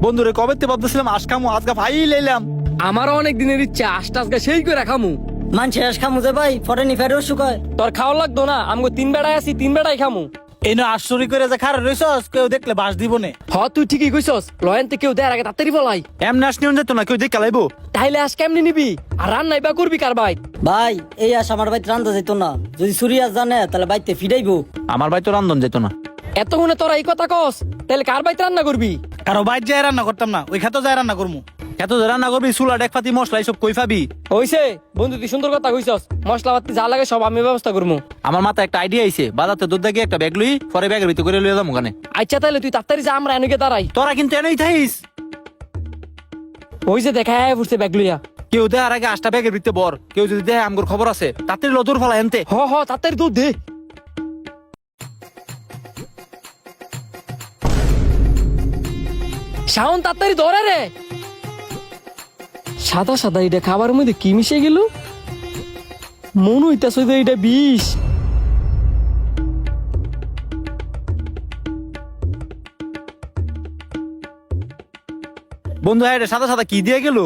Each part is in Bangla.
বন্ধুরে কবে তে ভাবতেছিলাম আজ খামু, আজকে ভাই লাইলাম। আমারও অনেক দিনের ইচ্ছা আজকে আজকে সেই করে খামু। মানছে আস খামু যে ভাই ফরেনি ফেরো শুকায়। তোর খাওয়া লাগতো না, আমগো 3 বেড়ায় আছি 3 বেড়াই খামু। এই না আশ্চর্য করে যে খারাপ রইছস, কেউ দেখলে বাস দিব নে। তুই ঠিকই কইছস, লয়েন কেউ দেয় আগে তাড়াতাড়ি বলাই। এমনি আস নিয়ন যেত না, কেউ দেখে লাইবো। তাইলে আজ কেমনি নিবি আর রান্নাই বা করবি কার ভাই? ভাই এই আস আমার বাইতে রান্ধা যেত না, যদি সুরিয়াস জানে তাহলে বাইতে ফিরাইবো। আমার ভাই তো রান্ধন যেত না। এতক্ষণে তোরা এই কথা কস, তাহলে কার বাইতে রান্না করবি? কারো বাইর যায় রান্না করতাম না, ওই খেতে যায় রান্না করমু। খেতে যায় রান্না করবি, চুলা ডেকপাতি মশলা এইসব কই পাবি? হইছে বন্ধু, তুই সুন্দর কথা কইছস। মশলা পাতি যা লাগে সব আমি ব্যবস্থা করবো। আমার মাথায় একটা আইডিয়া আইছে, বাজারতে দুধ দেখে একটা ব্যাগ লই, পরে ব্যাগের ভিতরে করে লইয়া যাবো ওখানে। আচ্ছা তাহলে তুই তাড়াতাড়ি যা, আমরা এনুকে দাঁড়াই। তোরা কিন্তু এনেই থাইস। ওই যে দেখা ফুটছে ব্যাগ লইয়া। কেউ দেখার আগে 8টা ব্যাগের ভিতরে বর, কেউ যদি দেখে আমগোর খবর আছে তাড়াতাড়ি লদুর ফলা এনতে। হ তাড়াতাড়ি দুধ দে। শাওন তাড়াতাড়ি ধরে রে। সাদা সাদা এটা খাবার মধ্যে কি মিশে গেল? মনে হইতাছে যে এটা বিষ। বন্ধু হ্যাঁ রে, সাদা সাদা কি দিয়ে গেল?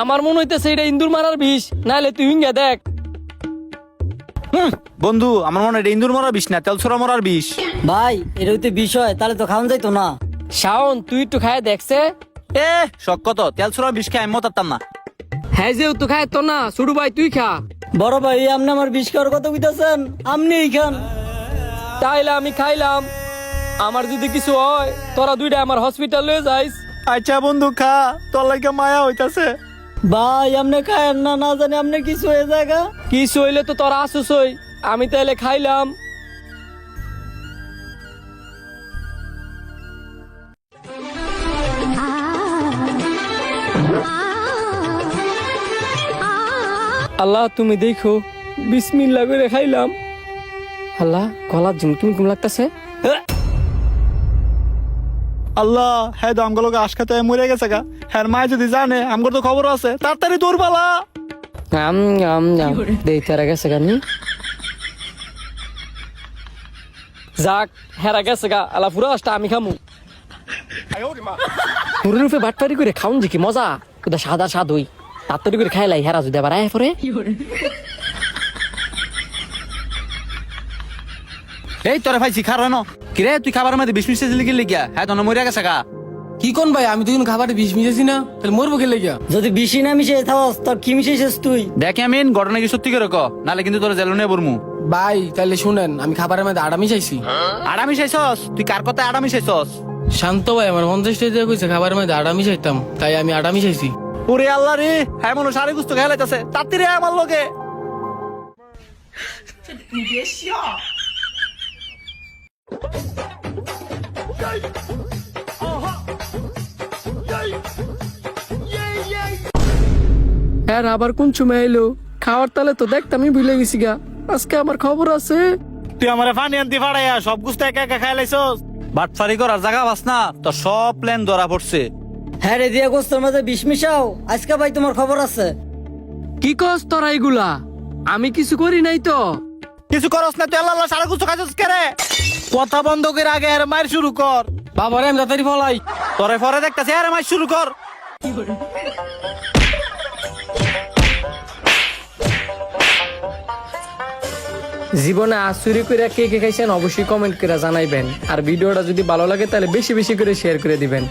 আমার মনে হইতাছে এটা ইন্দুর মারার বিষ, নাহলে তুই হিঙ্গা দেখ। বন্ধু আমার মনে হয় এটা ইন্দুর মরার বিষ না, তেলছড়া মরার বিষ। ভাই এটা হইতে বিষয় তাহলে তো খাওয়ান যাইতো না। শাওন তুই একটু খায় দেখছে। শখ কত তেলছড়া বিষ খাই আমি মতারতাম না। হ্যাঁ যে তুই খায় তো না, ছোট ভাই তুই খা। বড় ভাই আপনি আমার বিষ খাওয়ার কথা কইতাছেন, আপনি খান। তাইলে আমি খাইলাম, আমার যদি কিছু হয় তোরা দুইটা আমার হসপিটাল লয়ে যাইস। আচ্ছা বন্ধু খা, তোর লাগে মায়া হইতাছে। ভাই আপনি খায়েন না, না জানি আপনি কিছু হয়ে জায়গা। কিছু হইলে তো তোরা আসুসই, আমি তাইলে খাইলাম। আল্লাহ তুমি দেখো, বিসমিল্লাহ করে খাইলাম। আল্লাহ গলার ঝুমকুম কুম লাগতেছে। আল্লাহ হ্যাঁ তো আমগুলোকে আশকাতে মরে গেছে গা। হ্যাঁ মায় যদি জানে আমগর তো খবর আছে, তাড়াতাড়ি দৌড় পালা। দেখতে গেছে গানি যাক, হেরা গেছে গা। আল্লাহ পুরো আসটা আমি খামু। পুরো রূপে বাটপারি করে খাউন যে কি মজা, ওটা সাদা স্বাদ হই। তাড়াতাড়ি করে খাইলাই, হেরা যদি আবার আয় পরে। এই তোরে ভাইছি খার ন কিরে, তুই খাবার মধ্যে বিষ মিশে দিলি গেলি গিয়া? হ্যাঁ তো মরে গেছে গা। কি কোন ভাই, আমি তো খাবারে বিষ মিশাইছি না, তাহলে মরবো গেলে গিয়া। যদি বিষি না মিশে থাকস তোর কি মিশাইছিস তুই? দেখে আমিন ঘটনা কি সত্যি করে ক, নালে কিন্তু তোর জেলনে বরমু। ভাই তাহলে শুনেন, আমি খাবারের মধ্যে আড়া মিশাইছি। আড়া মিশাইছস? তুই কার কথা আড়া মিশাইছস? শান্ত ভাই আমার 50 টাকা দিয়ে কইছে খাবারের মধ্যে আড়া মিশাইতাম, তাই আমি আড়া মিশাইছি। ওরে আল্লাহ রে, হ্যাঁ মনে সারি গুস্ত খেয়ে লাইতাছে, তাড়াতাড়ি আয় আমার লগে। হ্যাঁ আবার কোন সময় এলো? খাওয়ার তালে তো দেখতামই ভুলে গেছি গা। আজকে আমার খবর আছে। তুই আমারে পানি আনতে পারাইয়া সব গুস্ত একা একা খাই লাইছস। বাটফারি করার জায়গা পাস না, তোর সব প্ল্যান ধরা পড়ছে। হ্যাঁ রে দিয়া গোস্তর মাঝে বিষ মিশাও, আজকে ভাই তোমার খবর আছে। কি কস তোরা এগুলা? আমি কিছু করি নাই তো। কিছু করস না তুই, আল্লাহ সারা গুস্ত খাইছস কে রে? কথা বন্ধ করে আগে আর মার শুরু কর। বাবারে আমি তাড়াতাড়ি ফলাই। তোরে পরে দেখতাছি, আরে মার শুরু কর। জীবনে আচুরি করে কে কে খাইছেন অবশ্যই কমেন্ট করে জানাইবেন। আর ভিডিওটা যদি ভালো লাগে তাহলে বেশি বেশি করে শেয়ার করে দিবেন।